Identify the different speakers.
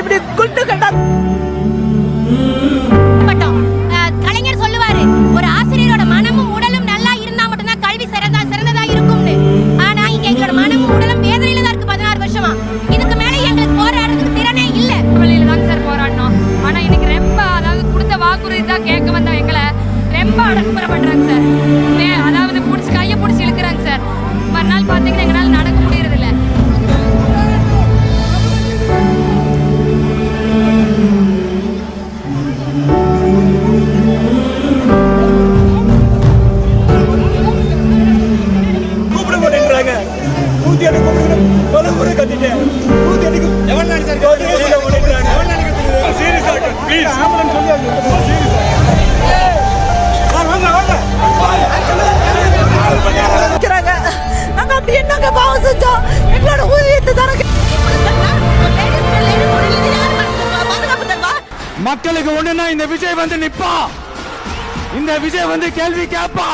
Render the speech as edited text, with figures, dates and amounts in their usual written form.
Speaker 1: இப்படி குண்டு கட்டா
Speaker 2: கலைஞர் சொல்லுவாரு, ஒரு ஆசிரியரோட மனமும் உடலும் நல்லா இருந்தா மட்டும்தான் கல்வி சிறந்ததா இருக்கும்னு. ஆனா இங்க எங்களோட மனமும் உடலும் வேதனையில தான் இருக்கு 16 வருஷமா. இதுக்கு மேல எங்களுக்கு போராடுறதுக்கு திறனே இல்ல.
Speaker 3: வழியில தான் சார் போராடணும். ஆனா இன்னைக்கு ரொம்ப அதாவது கொடுத்த வாக்குறுதி தான் கேட்க வந்த எங்களை ரொம்ப அடக்குமுறை பண்றாங்க சார். அதாவது கையை பிடிச்சி இழுக்கிறாங்க சார். மறுநாள் பாத்தீங்கன்னா எங்களால நடக்க முடியறது இல்ல.
Speaker 1: என்னங்க பாவம் செஞ்சோம்? எங்களோட ஊதியத்தை தரங்க.
Speaker 4: மக்களுக்கு ஒண்ணுன்னா இந்த விஜய் வந்து நிப்பா, இந்த விஜய் வந்து கேள்வி கேட்பா.